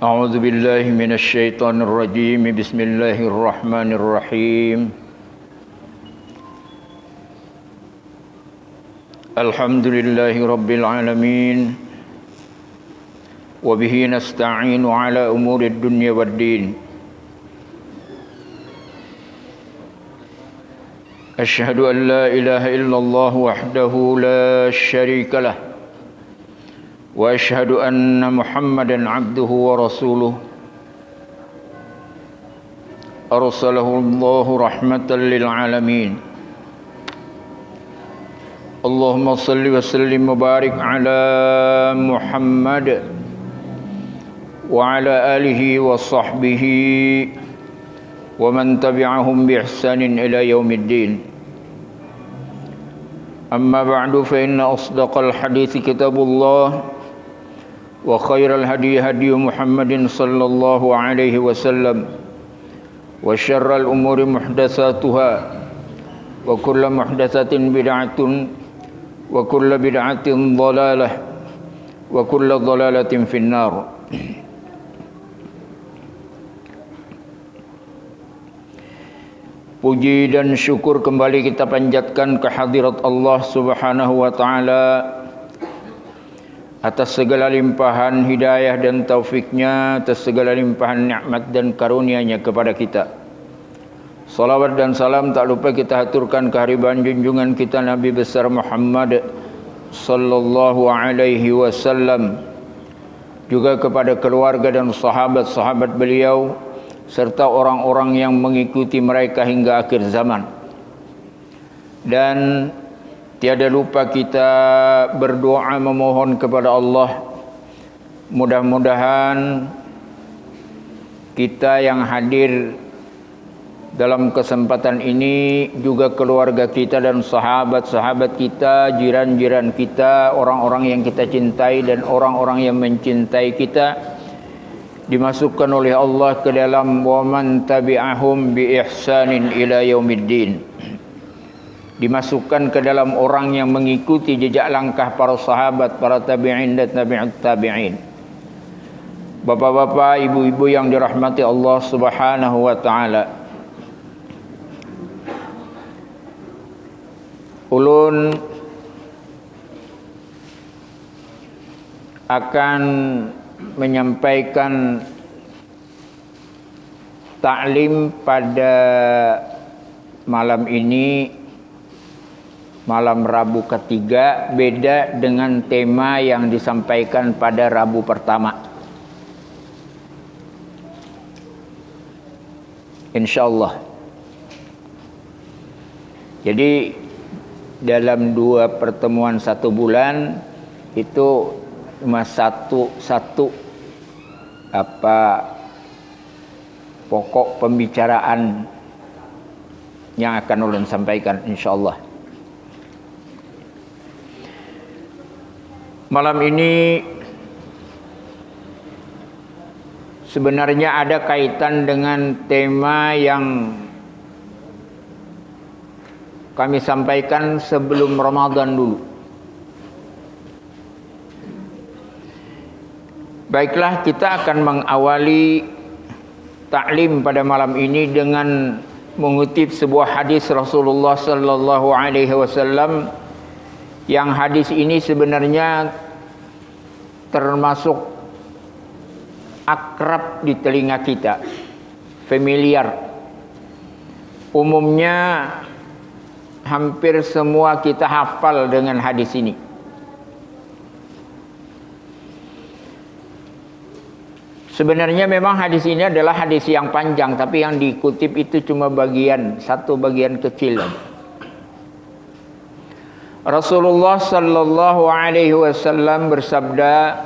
أعوذ بالله من الشيطان الرجيم بسم الله الرحمن الرحيم الحمد لله رب العالمين وبه نستعين على أمور الدنيا والدين أشهد أن لا إله إلا الله وحده لا شريك له وأشهد أن محمدًا عبده ورسوله أرسله الله رحمة للعالمين اللهم صل وسلم وبارك على محمد وعلى آله وصحبه ومن تبعهم بإحسان إلى يوم الدين أما بعد فإن أصدق الحديث كتاب الله وخير الهدي هدي محمد صلى الله عليه وسلم وشر الأمور محدثاتها وكل محدثة بدعة وكل بدعة ضلالة وكل ضلالة في النار. Puji dan syukur kembali kita panjatkan kehadirat Allah Subhanahu wa taala atas segala limpahan hidayah dan taufiknya, atas segala limpahan nikmat dan karunia-Nya kepada kita. Salawat dan salam tak lupa kita haturkan kehadiran junjungan kita Nabi besar Muhammad sallallahu alaihi wasallam, juga kepada keluarga dan sahabat-sahabat beliau serta orang-orang yang mengikuti mereka hingga akhir zaman. Dan tiada lupa kita berdoa memohon kepada Allah, mudah-mudahan kita yang hadir dalam kesempatan ini, juga keluarga kita dan sahabat-sahabat kita, jiran-jiran kita, orang-orang yang kita cintai dan orang-orang yang mencintai kita, dimasukkan oleh Allah ke dalam wa man tabi'ahum bi ihsanin ila yaumiddin, dimasukkan ke dalam orang yang mengikuti jejak langkah para sahabat, para tabi'in dan tabi'ut tabi'in. Bapak-bapak, ibu-ibu yang dirahmati Allah Subhanahu wa taala, ulun akan menyampaikan taklim pada malam ini, malam Rabu ketiga, beda dengan tema yang disampaikan pada Rabu pertama. InsyaAllah. Jadi dalam 2 pertemuan 1 bulan itu cuma satu pokok pembicaraan yang akan ulun sampaikan insyaallah. Malam ini sebenarnya ada kaitan dengan tema yang kami sampaikan sebelum Ramadan dulu. Baiklah, kita akan mengawali taklim pada malam ini dengan mengutip sebuah hadis Rasulullah sallallahu alaihi wasallam, yang hadis ini sebenarnya termasuk akrab di telinga kita, familiar. Umumnya hampir semua kita hafal dengan hadis ini. Sebenarnya memang hadis ini adalah hadis yang panjang, tapi yang dikutip itu cuma satu bagian kecil. Rasulullah sallallahu alaihi wasallam bersabda,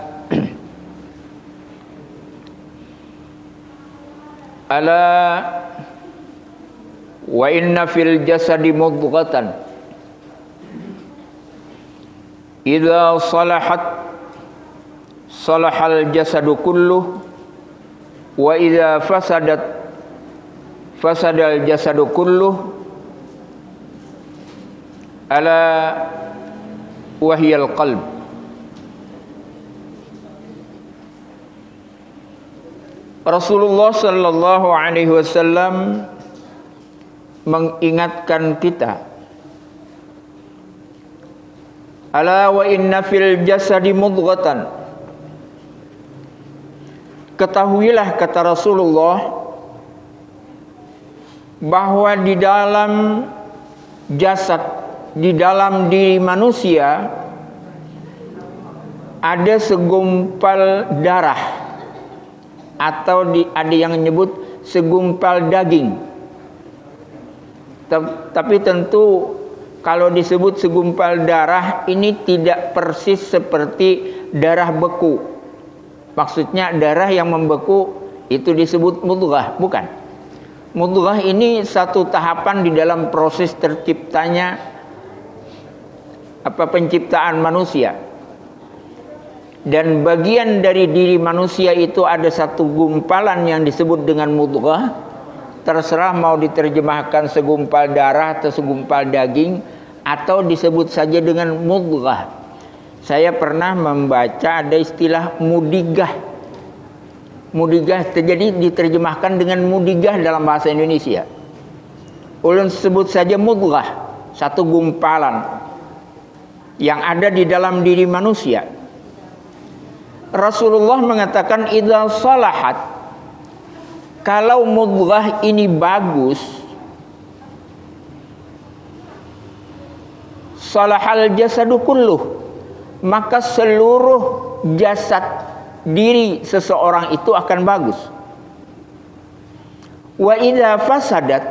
"Ala wa inna fil jasadi mudghatan idza salahat salahal jasadu kulluh wa idza fasadat fasadal jasadu kulluh ala wahyal qalb." Rasulullah sallallahu alaihi wasallam mengingatkan kita, ala wa inna fil jasadi mudghatan. Ketahuilah, kata Rasulullah, bahwa di dalam jasad, di dalam diri manusia ada segumpal darah, atau ada yang menyebut segumpal daging. Tapi tentu kalau disebut segumpal darah ini tidak persis seperti darah beku. Maksudnya darah yang membeku itu disebut mudghah, bukan. Mudghah ini satu tahapan di dalam proses terciptanya penciptaan manusia. Dan bagian dari diri manusia itu ada satu gumpalan yang disebut dengan mudghah. Terserah mau diterjemahkan segumpal darah atau segumpal daging, atau disebut saja dengan mudghah. Saya pernah membaca ada istilah mudigah. Mudigah jadi diterjemahkan dengan mudigah dalam bahasa Indonesia. Ulun sebut saja mudghah, satu gumpalan yang ada di dalam diri manusia. Rasulullah mengatakan idza salahat, kalau mudghah ini bagus, salahal jasadu kulluh, maka seluruh jasad diri seseorang itu akan bagus. Wa idza fasadat,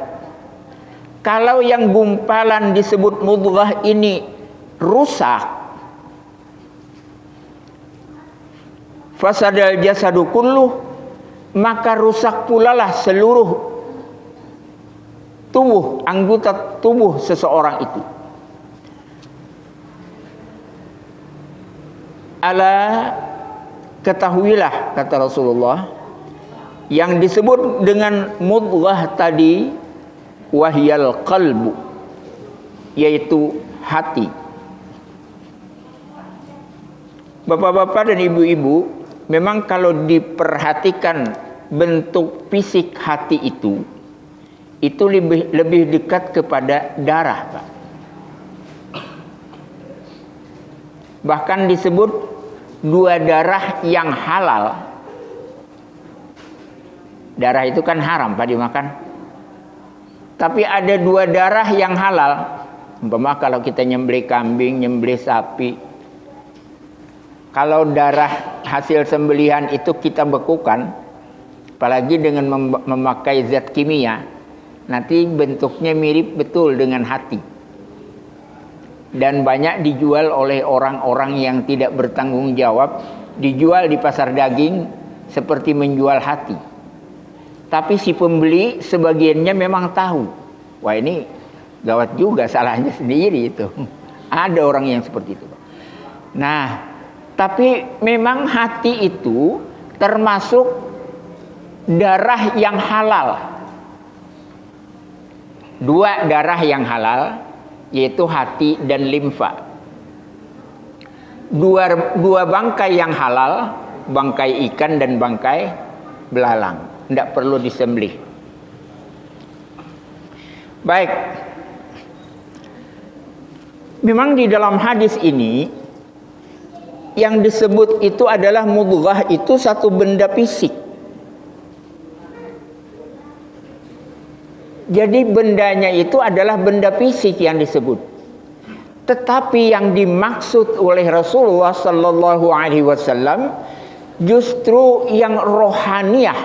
kalau yang gumpalan disebut mudghah ini rusak, fasadal jasadu kulluh, maka rusak pula lah seluruh tubuh, anggota tubuh seseorang itu. Ala, ketahuilah, kata Rasulullah, yang disebut dengan mudghah tadi wahyal qalbu, yaitu hati. Bapak-bapak dan ibu-ibu, memang kalau diperhatikan bentuk fisik hati itu lebih dekat kepada darah, Pak. Bahkan disebut dua darah yang halal. Darah itu kan haram, Pak, dimakan. Tapi ada dua darah yang halal. Umpama kalau kita nyembelih kambing, nyembelih sapi, kalau darah hasil sembelihan itu kita bekukan, apalagi dengan memakai zat kimia, nanti bentuknya mirip betul dengan hati. Dan banyak dijual oleh orang-orang yang tidak bertanggung jawab, dijual di pasar daging seperti menjual hati. Tapi si pembeli sebagiannya memang tahu, wah ini gawat juga, salahnya sendiri itu. Ada orang yang seperti itu. Nah, tapi memang hati itu termasuk darah yang halal. Dua darah yang halal, yaitu hati dan limfa. Dua bangkai yang halal, bangkai ikan dan bangkai belalang, tidak perlu disembelih. Baik, memang di dalam hadis ini yang disebut itu adalah mudghah, itu satu benda fisik. Jadi bendanya itu adalah benda fisik yang disebut. Tetapi yang dimaksud oleh Rasulullah sallallahu alaihi wasallam justru yang rohaniah.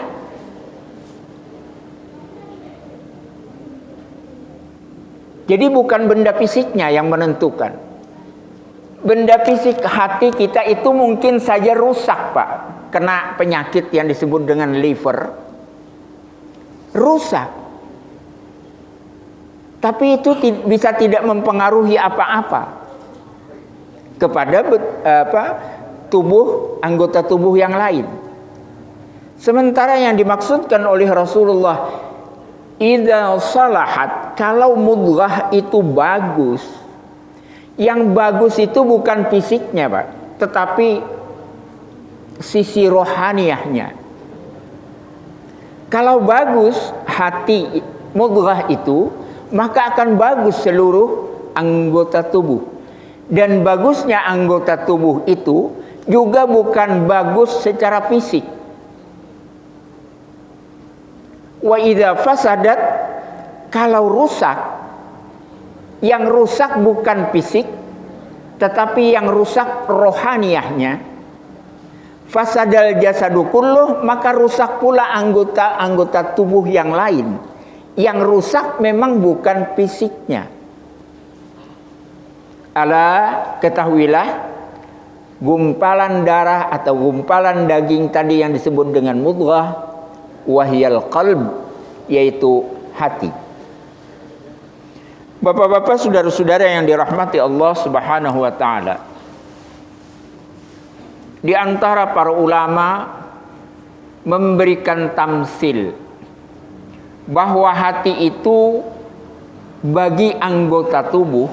Jadi bukan benda fisiknya yang menentukan. Benda fisik hati kita itu mungkin saja rusak, Pak. Kena penyakit yang disebut dengan liver. Rusak. Tapi itu bisa tidak mempengaruhi apa-apa kepada tubuh, anggota tubuh yang lain. Sementara yang dimaksudkan oleh Rasulullah, idza salahat, kalau mudghah itu bagus. Yang bagus itu bukan fisiknya, Pak, tetapi sisi rohaniahnya. Kalau bagus hati mudghah itu, maka akan bagus seluruh anggota tubuh. Dan bagusnya anggota tubuh itu juga bukan bagus secara fisik. Wa idza fasadat, kalau rusak, yang rusak bukan fisik, tetapi yang rusak rohaniyahnya. Fasadal jasadu kulluh, maka rusak pula anggota tubuh yang lain. Yang rusak memang bukan fisiknya. Ala, ketahuilah, gumpalan darah atau gumpalan daging tadi yang disebut dengan mudghah, wahyal qalb, yaitu hati. Bapak-bapak, saudara-saudara yang dirahmati Allah Subhanahu wa taala. Di antara para ulama memberikan tamsil bahwa hati itu bagi anggota tubuh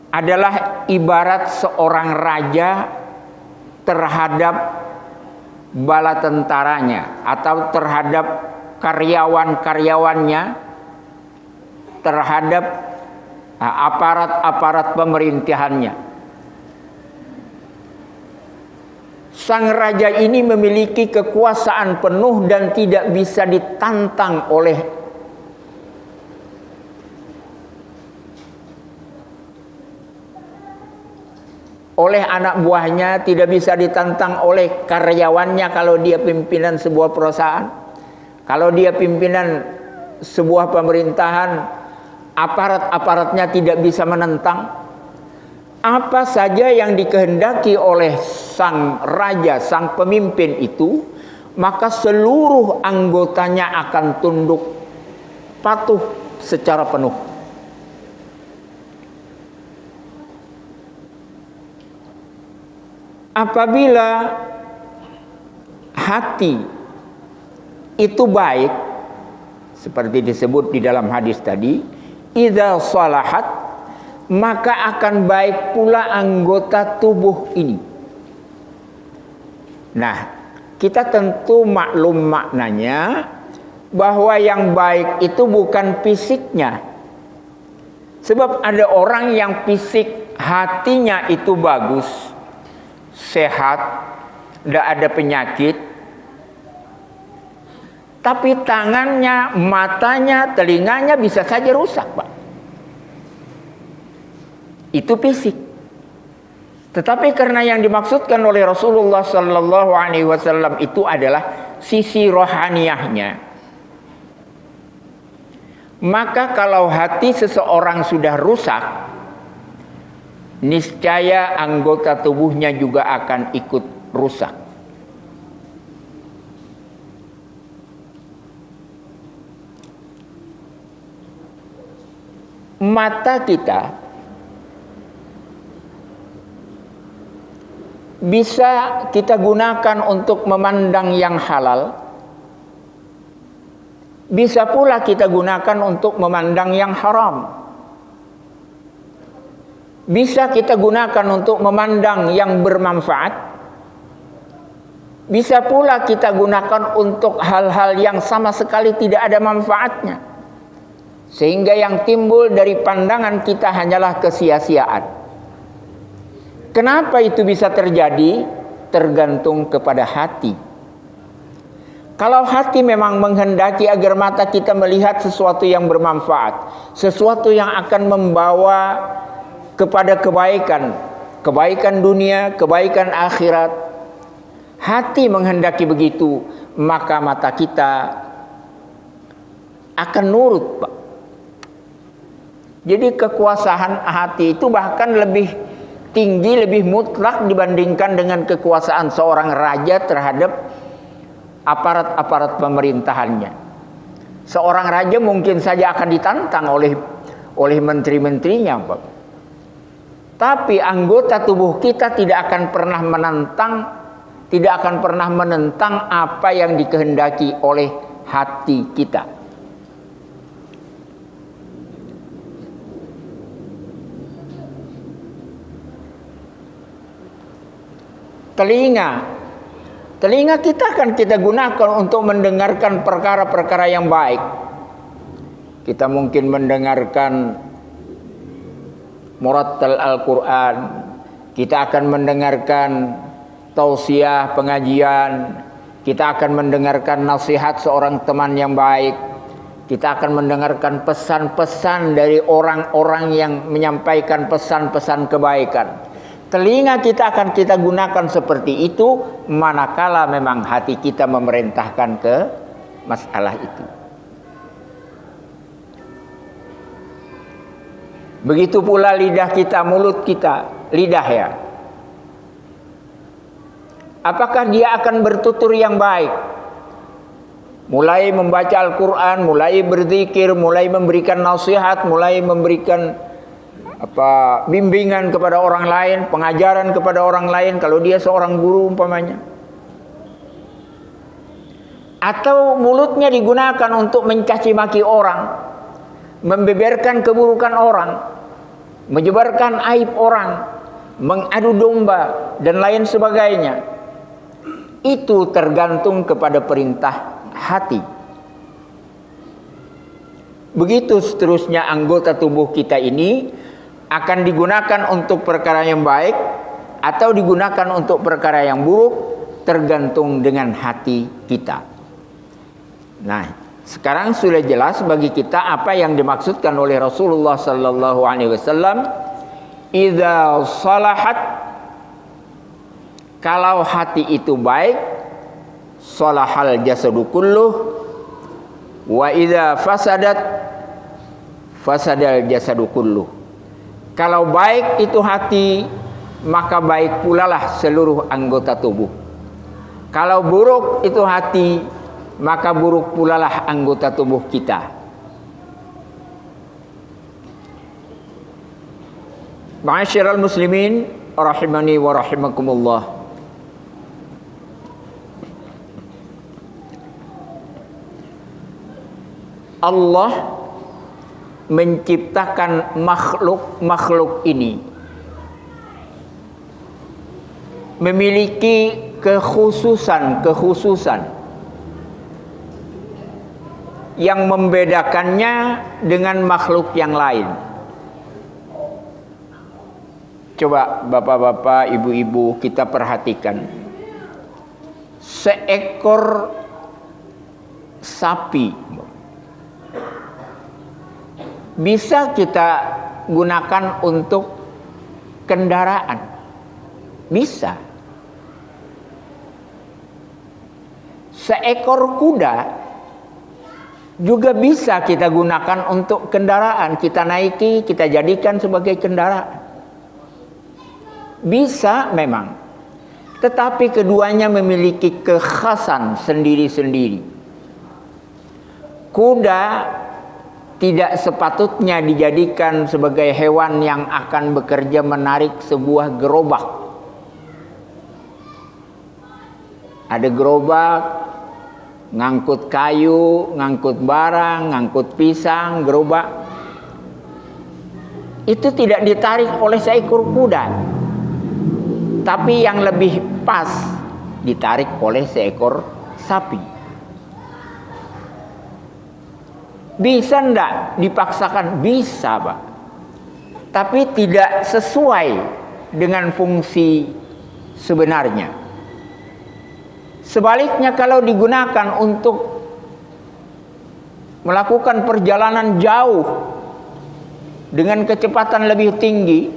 adalah ibarat seorang raja terhadap bala tentaranya atau terhadap karyawan-karyawannya, terhadap aparat-aparat pemerintahannya. Sang raja ini memiliki kekuasaan penuh dan tidak bisa ditantang oleh anak buahnya, tidak bisa ditantang oleh karyawannya kalau dia pimpinan sebuah perusahaan. Kalau dia pimpinan sebuah pemerintahan, aparat-aparatnya tidak bisa menentang. Apa saja yang dikehendaki oleh sang raja, sang pemimpin itu, maka seluruh anggotanya akan tunduk patuh secara penuh. Apabila hati itu baik, seperti disebut di dalam hadis tadi, idza salahat, maka akan baik pula anggota tubuh ini. Nah, kita tentu maklum maknanya bahwa yang baik itu bukan fisiknya. Sebab ada orang yang fisik hatinya itu bagus, sehat, tidak ada penyakit, tapi tangannya, matanya, telinganya bisa saja rusak, Pak. Itu fisik. Tetapi karena yang dimaksudkan oleh Rasulullah sallallahu alaihi wasallam itu adalah sisi rohaniyahnya, maka kalau hati seseorang sudah rusak, niscaya anggota tubuhnya juga akan ikut rusak. Mata kita bisa kita gunakan untuk memandang yang halal, bisa pula kita gunakan untuk memandang yang haram. Bisa kita gunakan untuk memandang yang bermanfaat, bisa pula kita gunakan untuk hal-hal yang sama sekali tidak ada manfaatnya, sehingga yang timbul dari pandangan kita hanyalah kesia-siaan. Kenapa itu bisa terjadi? Tergantung kepada hati. Kalau hati memang menghendaki agar mata kita melihat sesuatu yang bermanfaat, sesuatu yang akan membawa kepada kebaikan, kebaikan dunia, kebaikan akhirat, hati menghendaki begitu, maka mata kita akan nurut, Pak. Jadi kekuasaan hati itu bahkan lebih tinggi, lebih mutlak dibandingkan dengan kekuasaan seorang raja terhadap aparat-aparat pemerintahannya. Seorang raja mungkin saja akan ditantang oleh menteri-menterinya, Pak. Tapi anggota tubuh kita tidak akan pernah menentang apa yang dikehendaki oleh hati kita. Telinga Telinga kita akan kita gunakan untuk mendengarkan perkara-perkara yang baik. Kita mungkin mendengarkan murattal Al-Quran, kita akan mendengarkan tausiah pengajian, kita akan mendengarkan nasihat seorang teman yang baik, kita akan mendengarkan pesan-pesan dari orang-orang yang menyampaikan pesan-pesan kebaikan. Telinga kita akan kita gunakan seperti itu manakala memang hati kita memerintahkan ke masalah itu. Begitu pula lidah kita, mulut kita, lidah ya. Apakah dia akan bertutur yang baik? Mulai membaca Al-Quran, mulai berzikir, mulai memberikan nasihat, mulai memberikan bimbingan kepada orang lain, pengajaran kepada orang lain kalau dia seorang guru umpamanya. Atau mulutnya digunakan untuk mencaci maki orang, membeberkan keburukan orang, menyebarkan aib orang, mengadu domba dan lain sebagainya. Itu tergantung kepada perintah hati. Begitu seterusnya anggota tubuh kita ini akan digunakan untuk perkara yang baik atau digunakan untuk perkara yang buruk, tergantung dengan hati kita. Nah, sekarang sudah jelas bagi kita apa yang dimaksudkan oleh Rasulullah sallallahu alaihi wasallam, idza salahat, kalau hati itu baik, salahal jasadu kulluh, wa idza fasadat, fasadal jasadu kulluh. Kalau baik itu hati, maka baik pula lah seluruh anggota tubuh. Kalau buruk itu hati, maka buruk pula lah anggota tubuh kita. Ma'asyiral muslimin rahimani wa rahimakumullah. Allah menciptakan makhluk ini memiliki kekhususan yang membedakannya dengan makhluk yang lain. Coba bapak-bapak, ibu-ibu, kita perhatikan. Seekor sapi bisa kita gunakan untuk kendaraan. Bisa. Seekor kuda juga bisa kita gunakan untuk kendaraan. Kita naiki, kita jadikan sebagai kendaraan. Bisa memang. Tetapi keduanya memiliki kekhasan sendiri-sendiri. Kuda tidak sepatutnya dijadikan sebagai hewan yang akan bekerja menarik sebuah gerobak. Ada gerobak, ngangkut kayu, ngangkut barang, ngangkut pisang, gerobak. Itu tidak ditarik oleh seekor kuda. Tapi yang lebih pas ditarik oleh seekor sapi. Bisa enggak dipaksakan? Bisa, Pak. Tapi tidak sesuai dengan fungsi sebenarnya. Sebaliknya kalau digunakan untuk melakukan perjalanan jauh dengan kecepatan lebih tinggi,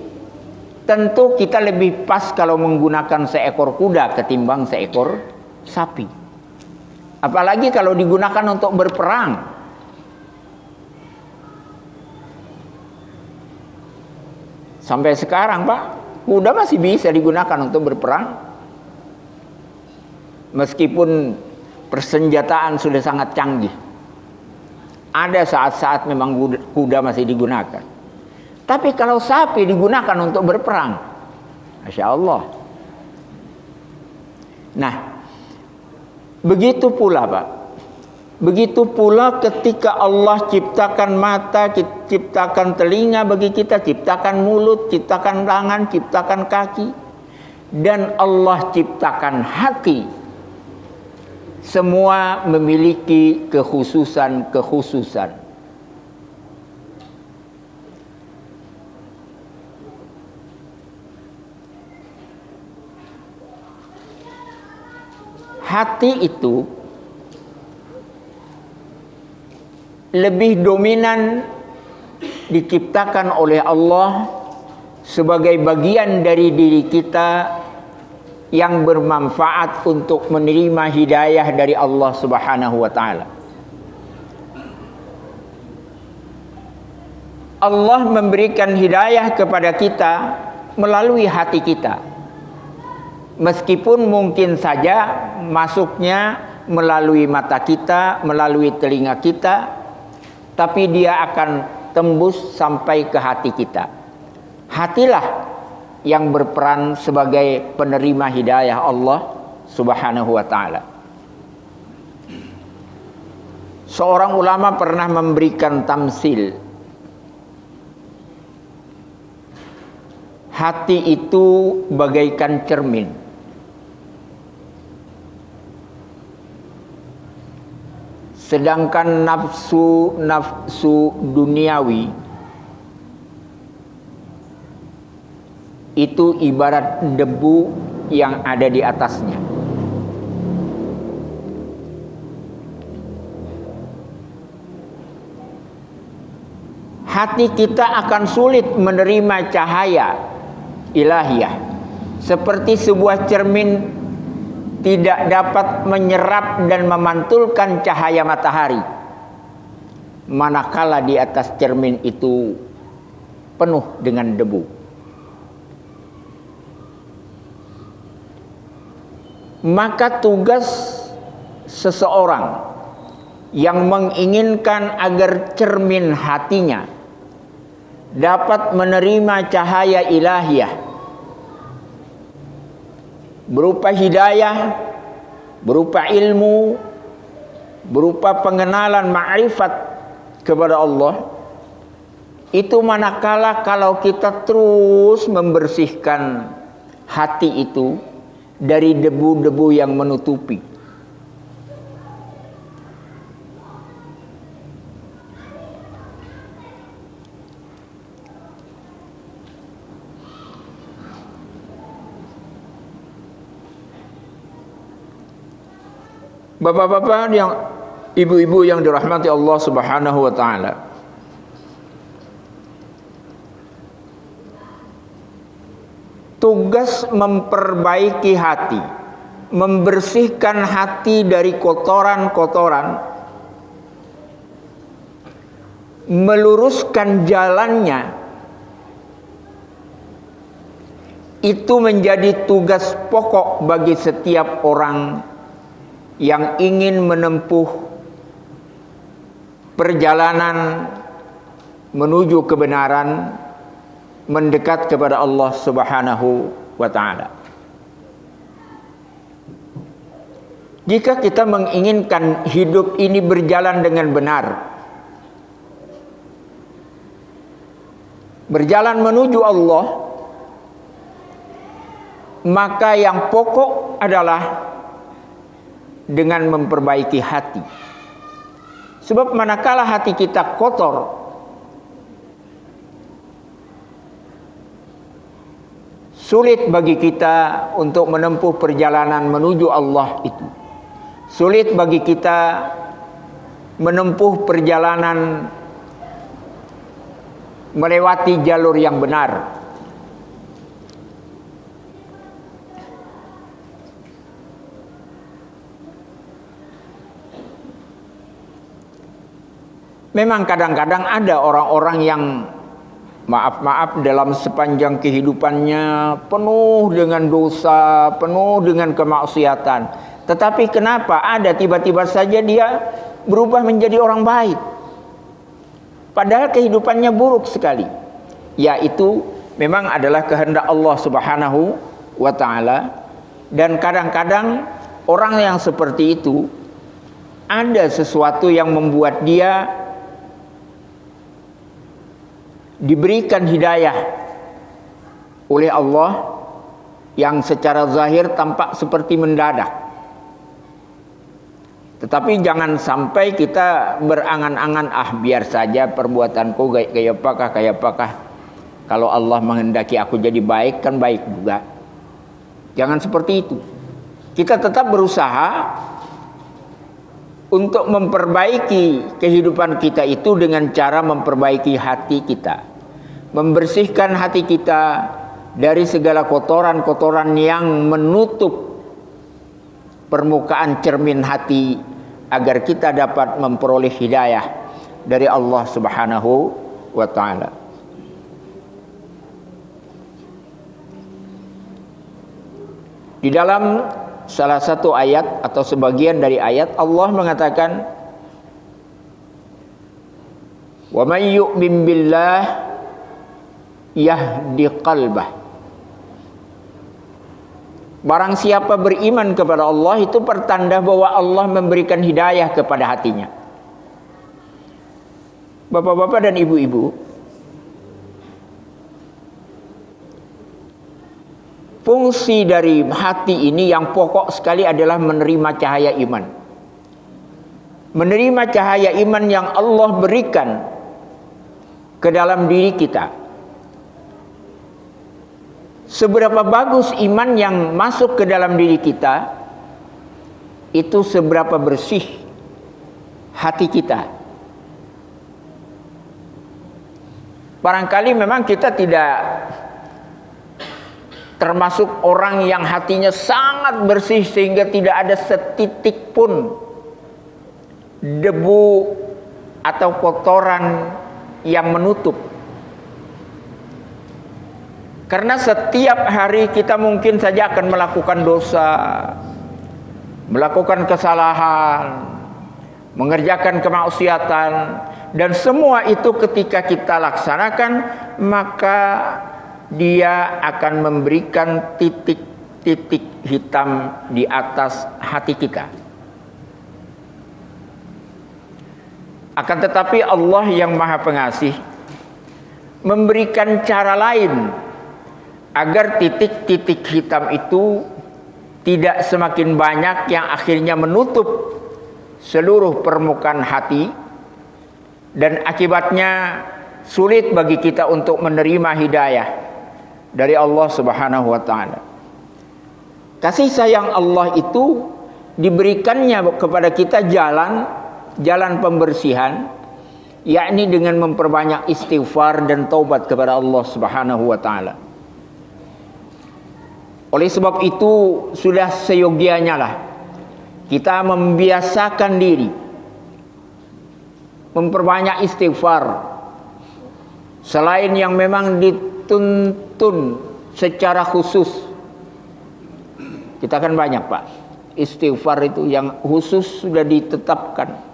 tentu kita lebih pas kalau menggunakan seekor kuda ketimbang seekor sapi. Apalagi kalau digunakan untuk berperang. Sampai sekarang, Pak, kuda masih bisa digunakan untuk berperang. Meskipun persenjataan sudah sangat canggih. Ada saat-saat memang kuda masih digunakan. Tapi kalau sapi digunakan untuk berperang, Masya Allah. Nah, begitu pula, Pak. Begitu pula ketika Allah ciptakan mata, ciptakan telinga bagi kita, ciptakan mulut, ciptakan tangan, ciptakan kaki, dan Allah ciptakan hati semua memiliki kekhususan-kekhususan. Hati itu lebih dominan diciptakan oleh Allah sebagai bagian dari diri kita yang bermanfaat untuk menerima hidayah dari Allah Subhanahu wa taala. Allah memberikan hidayah kepada kita melalui hati kita. Meskipun mungkin saja masuknya melalui mata kita, melalui telinga kita, tapi dia akan tembus sampai ke hati kita. Hatilah yang berperan sebagai penerima hidayah Allah Subhanahu wa taala. Seorang ulama pernah memberikan tamsil. Hati itu bagaikan cermin. Sedangkan nafsu duniawi itu ibarat debu yang ada di atasnya. Hati kita akan sulit menerima cahaya ilahiyah, seperti sebuah cermin tidak dapat menyerap dan memantulkan cahaya matahari, manakala di atas cermin itu penuh dengan debu. Maka tugas seseorang yang menginginkan agar cermin hatinya dapat menerima cahaya ilahiyah berupa hidayah, berupa ilmu, berupa pengenalan ma'rifat kepada Allah, itu manakala kalau kita terus membersihkan hati itu dari debu-debu yang menutupi. Bapak-bapak yang ibu-ibu yang dirahmati Allah Subhanahu wa taala. Tugas memperbaiki hati, membersihkan hati dari kotoran-kotoran, meluruskan jalannya, itu menjadi tugas pokok bagi setiap orang yang ingin menempuh perjalanan menuju kebenaran, mendekat kepada Allah Subhanahu wa taala. Jika kita menginginkan hidup ini berjalan dengan benar, berjalan menuju Allah, maka yang pokok adalah dengan memperbaiki hati. Sebab manakala hati kita kotor, sulit bagi kita untuk menempuh perjalanan menuju Allah itu. Sulit bagi kita menempuh perjalanan melewati jalur yang benar. Memang kadang-kadang ada orang-orang yang maaf-maaf dalam sepanjang kehidupannya penuh dengan dosa, penuh dengan kemaksiatan. Tetapi kenapa ada tiba-tiba saja dia berubah menjadi orang baik? Padahal kehidupannya buruk sekali. Yaitu memang adalah kehendak Allah Subhanahu wa taala. Dan kadang-kadang orang yang seperti itu ada sesuatu yang membuat dia diberikan hidayah oleh Allah yang secara zahir tampak seperti mendadak. Tetapi jangan sampai kita berangan-angan, biar saja perbuatanku kayak apakah. Kalau Allah menghendaki aku jadi baik, kan baik juga. Jangan seperti itu. Kita tetap berusaha untuk memperbaiki kehidupan kita itu dengan cara memperbaiki hati kita. Membersihkan hati kita dari segala kotoran-kotoran yang menutup permukaan cermin hati, agar kita dapat memperoleh hidayah dari Allah Subhanahu wa ta'ala. Di dalam salah satu ayat atau sebagian dari ayat, Allah mengatakan, "Wa may yu'min billah yahdi qalbah." Barang siapa beriman kepada Allah, itu pertanda bahwa Allah memberikan hidayah kepada hatinya. Bapak-bapak dan ibu-ibu, fungsi dari hati ini yang pokok sekali adalah menerima cahaya iman. Menerima cahaya iman yang Allah berikan ke dalam diri kita. Seberapa bagus iman yang masuk ke dalam diri kita, itu seberapa bersih hati kita. Barangkali memang kita tidak termasuk orang yang hatinya sangat bersih sehingga tidak ada setitik pun debu atau kotoran yang menutup. Karena setiap hari kita mungkin saja akan melakukan dosa, melakukan kesalahan, mengerjakan kemaksiatan, dan semua itu ketika kita laksanakan, maka dia akan memberikan titik-titik hitam di atas hati kita. Akan tetapi Allah yang Maha Pengasih memberikan cara lain agar titik-titik hitam itu tidak semakin banyak yang akhirnya menutup seluruh permukaan hati, dan akibatnya sulit bagi kita untuk menerima hidayah dari Allah Subhanahu wa ta'ala. Kasih sayang Allah itu diberikannya kepada kita jalan pembersihan, yakni dengan memperbanyak istighfar dan taubat kepada Allah Subhanahu wa ta'ala. Oleh sebab itu sudah seyogianya lah kita membiasakan diri memperbanyak istighfar, selain yang memang dituntun secara khusus. Kita kan banyak, Pak, istighfar itu yang khusus sudah ditetapkan.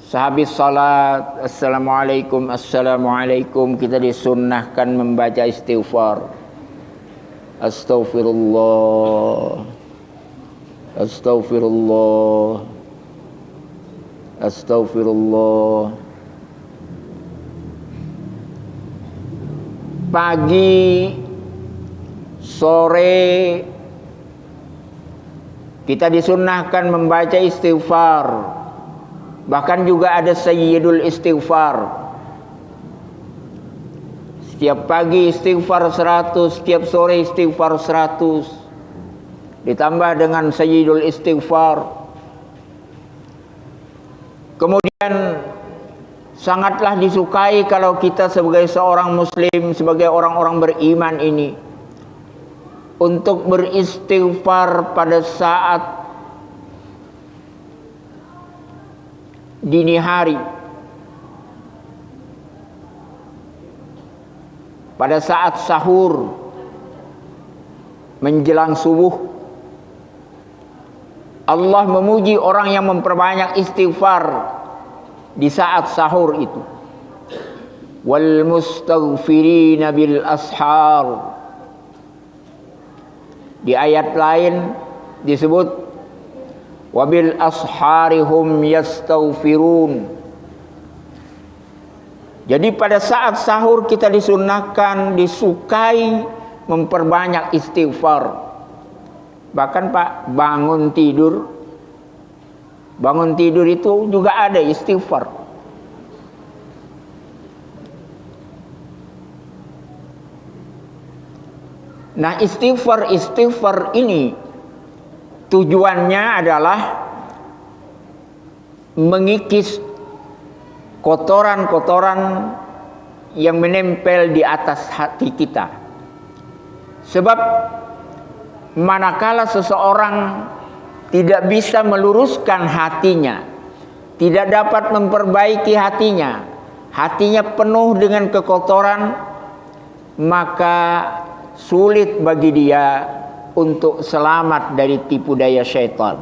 Sehabis salat, assalamualaikum, assalamualaikum, kita disunnahkan membaca istighfar. Astaghfirullah, astaghfirullah, astaghfirullah. Pagi, sore, kita disunnahkan membaca istighfar. Bahkan juga ada sayyidul istighfar. Setiap pagi istighfar 100, setiap sore istighfar 100. Ditambah dengan sayyidul istighfar. Kemudian sangatlah disukai kalau kita sebagai seorang muslim, sebagai orang-orang beriman ini, untuk beristighfar pada saat dini hari, pada saat sahur, menjelang subuh. Allah memuji orang yang memperbanyak istighfar di saat sahur itu. Wal mustaghfirina bil ashar. Di ayat lain disebut wabil asharihum yastaghfirun. Jadi pada saat sahur kita disunnahkan, disukai memperbanyak istighfar. Bahkan Pak, bangun tidur itu juga ada istighfar. Nah, istighfar ini tujuannya adalah mengikis kotoran-kotoran yang menempel di atas hati kita. Sebab manakala seseorang tidak bisa meluruskan hatinya, tidak dapat memperbaiki hatinya penuh dengan kekotoran, maka sulit bagi dia untuk selamat dari tipu daya syaitan.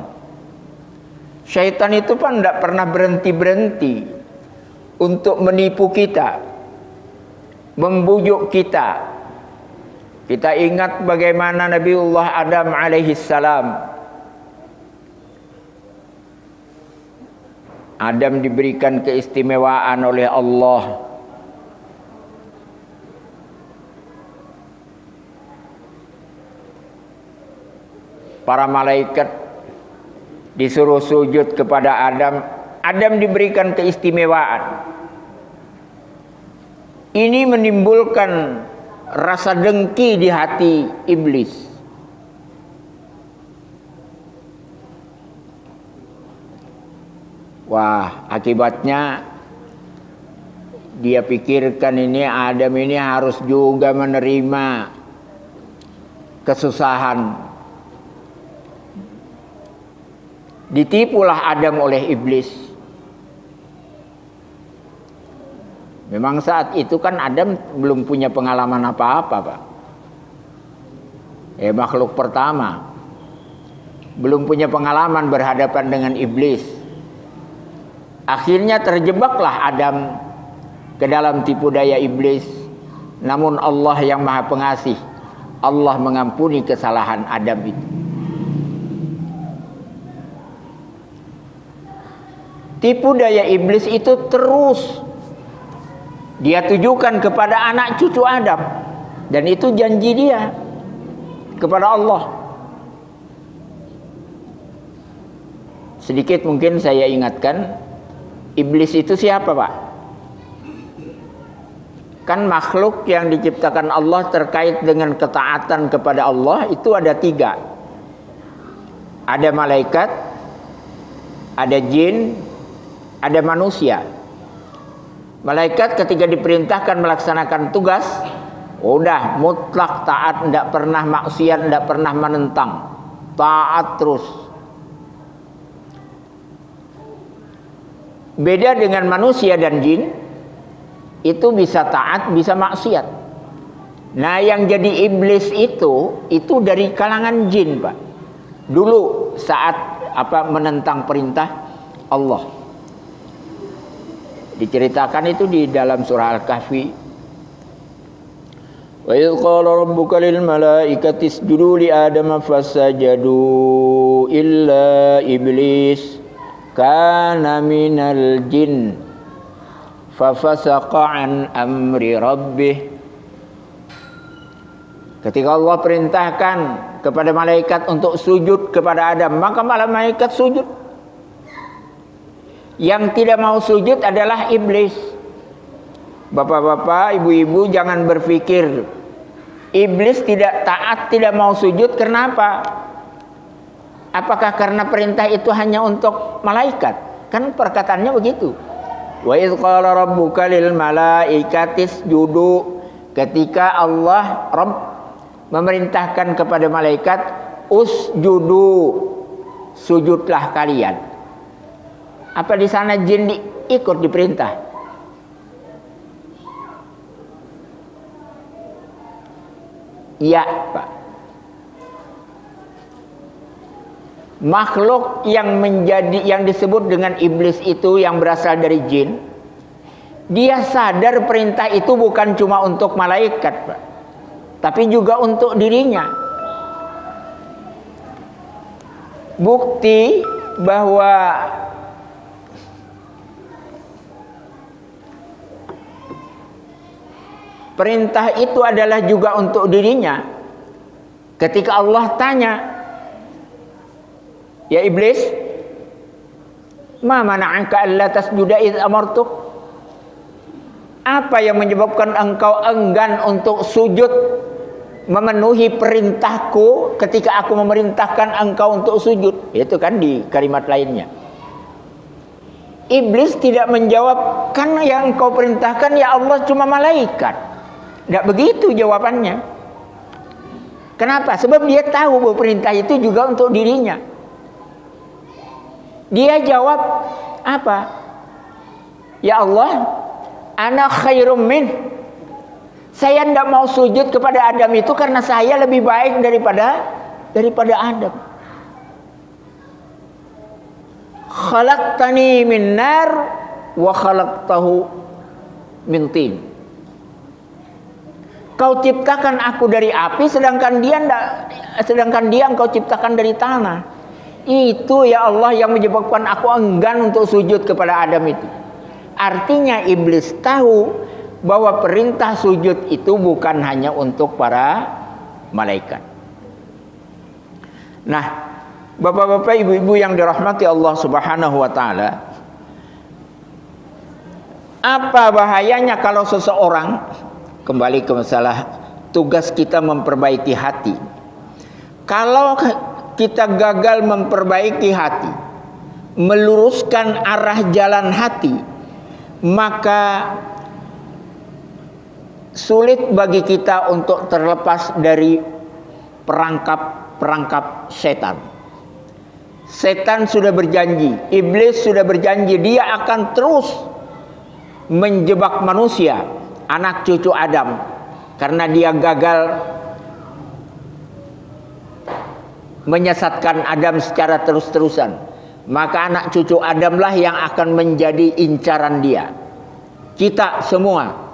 Syaitan itu kan tidak pernah berhenti untuk menipu kita, membujuk kita. Kita ingat bagaimana Nabiullah Adam alaihissalam. Adam diberikan keistimewaan oleh Allah. Para malaikat disuruh sujud kepada Adam. Adam diberikan keistimewaan. Ini menimbulkan rasa dengki di hati iblis. Wah, akibatnya dia pikirkan ini Adam ini harus juga menerima kesusahan. Ditipulah Adam oleh iblis. Memang saat itu kan Adam belum punya pengalaman apa-apa, Pak. Makhluk pertama. Belum punya pengalaman berhadapan dengan iblis. Akhirnya terjebaklah Adam ke dalam tipu daya iblis. Namun Allah yang Maha Pengasih, Allah mengampuni kesalahan Adam itu. Tipu daya iblis itu terus dia tujukan kepada anak cucu Adam, dan itu janji dia kepada Allah. Sedikit mungkin saya ingatkan, iblis itu siapa, Pak? Kan makhluk yang diciptakan Allah terkait dengan ketaatan kepada Allah itu ada 3. Ada malaikat, ada jin, ada manusia. Malaikat ketika diperintahkan melaksanakan tugas, udah mutlak taat, tidak pernah maksiat, tidak pernah menentang, taat terus. Beda dengan manusia dan jin, itu bisa taat, bisa maksiat. Nah, yang jadi iblis itu dari kalangan jin, Pak. Dulu saat menentang perintah Allah. Diceritakan itu di dalam surah Al-Kahfi. Wa idh qala rabbuka lil malaikati isjudu li adama fasajadu illa iblis kana minal jin fafasaqa an amri rabbih. Ketika Allah perintahkan kepada malaikat untuk sujud kepada Adam, maka malaikat sujud. Yang tidak mau sujud adalah iblis. Bapak-bapak, ibu-ibu, jangan berpikir iblis tidak taat, tidak mau sujud. Kenapa? Apakah karena perintah itu hanya untuk malaikat? Kan perkataannya begitu. Wa idz qala rabbuka lil malaikati isjudu. Ketika Allah Rabb memerintahkan kepada malaikat, usjudu, sujudlah kalian. Apa di sana jin ikut diperintah? Iya, Pak. Makhluk yang disebut dengan iblis itu yang berasal dari jin, dia sadar perintah itu bukan cuma untuk malaikat, Pak, tapi juga untuk dirinya. Bukti bahwa perintah itu adalah juga untuk dirinya. Ketika Allah tanya, Ya iblis, ma mana'aka alla tasjuda id amartuk? Apa yang menyebabkan engkau enggan untuk sujud memenuhi perintahku ketika aku memerintahkan engkau untuk sujud? Itu kan di kalimat lainnya. Iblis tidak menjawab, karena yang engkau perintahkan ya Allah cuma malaikat. Tidak begitu jawabannya. Kenapa? Sebab dia tahu bahwa perintah itu juga untuk dirinya. Dia jawab apa? Ya Allah, ana khairum min. Saya tidak mau sujud kepada Adam itu karena saya lebih baik daripada Adam. Khalaqtani min nar wa khalaqtahu min tin. Kau ciptakan aku dari api, sedangkan dia engkau ciptakan dari tanah. Itu ya Allah yang menyebabkan aku enggan untuk sujud kepada Adam itu. Artinya iblis tahu bahwa perintah sujud itu bukan hanya untuk para malaikat. Nah, bapak-bapak, ibu-ibu yang dirahmati Allah Subhanahu wa taala, apa bahayanya kalau seseorang, kembali ke masalah tugas kita memperbaiki hati. Kalau kita gagal memperbaiki hati, meluruskan arah jalan hati, maka sulit bagi kita untuk terlepas dari perangkap setan. Setan sudah berjanji, iblis sudah berjanji, dia akan terus menjebak manusia, anak cucu Adam, karena dia gagal menyesatkan Adam secara terus-terusan. Maka anak cucu Adamlah yang akan menjadi incaran dia. Kita semua.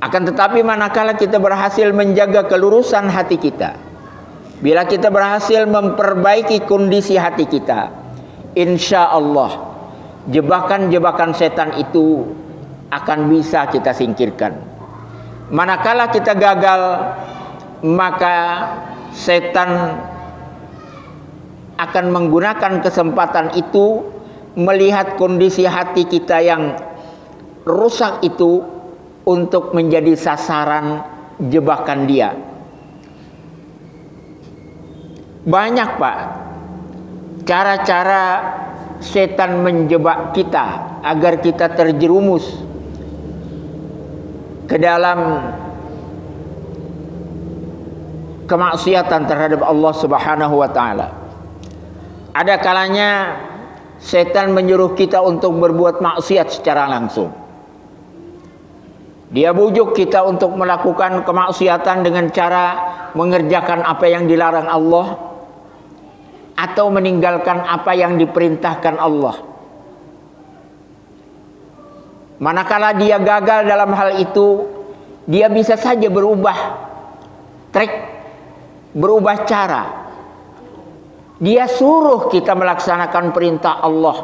Akan tetapi manakala kita berhasil menjaga kelurusan hati kita, bila kita berhasil memperbaiki kondisi hati kita, insya Allah jebakan-jebakan setan itu akan bisa kita singkirkan. Manakala kita gagal, maka setan akan menggunakan kesempatan itu, melihat kondisi hati kita yang rusak itu, untuk menjadi sasaran jebakan dia. Banyak Pak cara-cara setan menjebak kita agar kita terjerumus ke dalam kemaksiatan terhadap Allah Subhanahu wa taala. Ada kalanya setan menyuruh kita untuk berbuat maksiat secara langsung. Dia bujuk kita untuk melakukan kemaksiatan dengan cara mengerjakan apa yang dilarang Allah atau meninggalkan apa yang diperintahkan Allah. Manakala dia gagal dalam hal itu, dia bisa saja berubah trik, berubah cara. Dia suruh kita melaksanakan perintah Allah.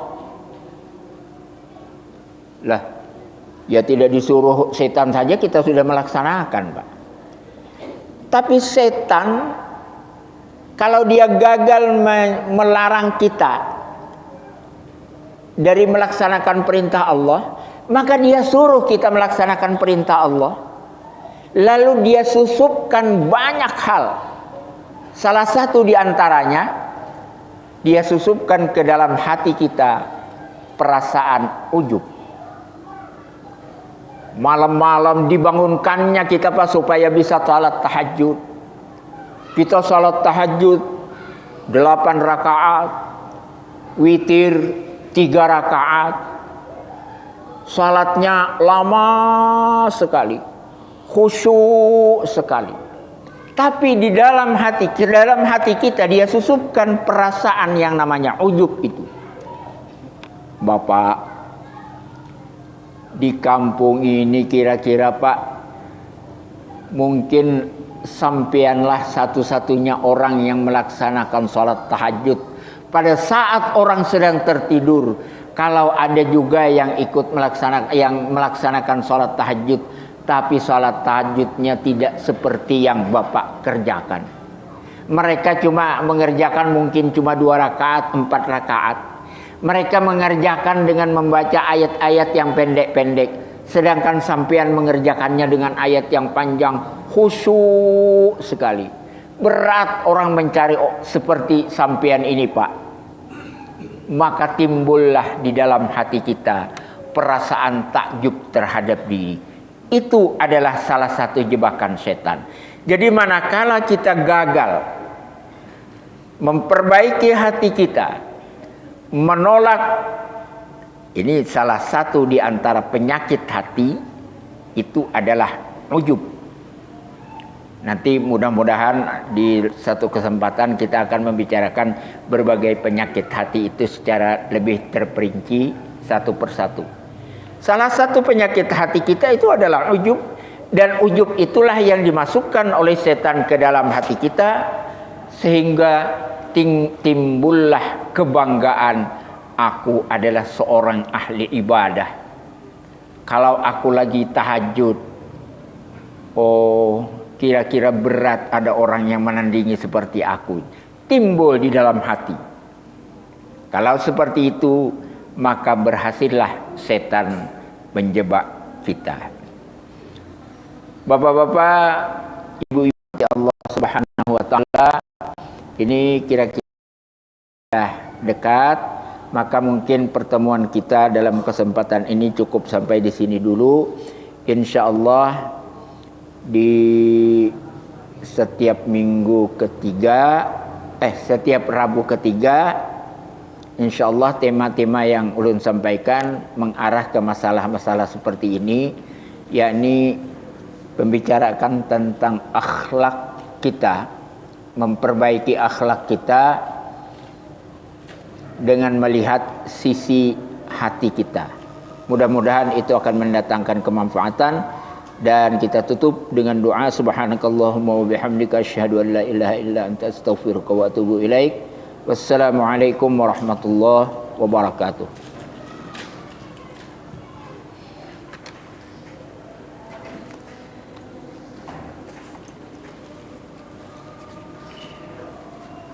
Lah, ya tidak disuruh setan saja kita sudah melaksanakan, Pak. Tapi setan kalau dia gagal melarang kita dari melaksanakan perintah Allah, maka dia suruh kita melaksanakan perintah Allah. Lalu dia susupkan banyak hal. Salah satu di antaranya, dia susupkan ke dalam hati kita perasaan ujub. Malam-malam dibangunkannya kita Pak supaya bisa salat tahajud. Kita salat tahajud 8 rakaat, witir 3 rakaat. Salatnya lama sekali, khusyuk sekali. Tapi di dalam hati kita dia susupkan perasaan yang namanya ujub itu. Bapak, di kampung ini kira-kira Pak, mungkin sampeanlah satu-satunya orang yang melaksanakan sholat tahajud pada saat orang sedang tertidur. Kalau ada juga yang ikut melaksanakan sholat tahajud, tapi sholat tahajudnya tidak seperti yang Bapak kerjakan. Mereka cuma mengerjakan mungkin cuma 2 rakaat, 4 rakaat. Mereka mengerjakan dengan membaca ayat-ayat yang pendek-pendek. Sedangkan sampean mengerjakannya dengan ayat yang panjang, khusyuk sekali. Berat orang mencari seperti sampean ini, Pak. Maka timbullah di dalam hati kita perasaan takjub terhadap diri. Itu adalah salah satu jebakan setan. Jadi manakala kita gagal memperbaiki hati kita, menolak, ini salah satu di antara penyakit hati, itu adalah ujub. Nanti mudah-mudahan di satu kesempatan kita akan membicarakan berbagai penyakit hati itu secara lebih terperinci satu persatu. Salah satu penyakit hati kita itu adalah ujub. Dan ujub itulah yang dimasukkan oleh setan ke dalam hati kita, sehingga timbullah kebanggaan, aku adalah seorang ahli ibadah. Kalau aku lagi tahajud, oh kira-kira berat ada orang yang menandingi seperti aku. Timbul di dalam hati. Kalau seperti itu, maka berhasillah setan menjebak kita. Bapak-bapak, ibu-ibu Allah Subhanahu wa taala, ini kira-kira dekat, maka mungkin pertemuan kita dalam kesempatan ini cukup sampai di sini dulu. Insyaallah di setiap minggu ketiga, setiap Rabu ketiga, insyaallah tema-tema yang ulun sampaikan mengarah ke masalah-masalah seperti ini, yakni membicarakan tentang akhlak kita, memperbaiki akhlak kita dengan melihat sisi hati kita. Mudah-mudahan itu akan mendatangkan kemanfaatan. Dan kita tutup dengan doa, subhanakallahumma wa bihamdika asyhadu an la ilaha illa anta astaghfiruka wa atubu ilaik. Wassalamualaikum warahmatullahi wabarakatuh.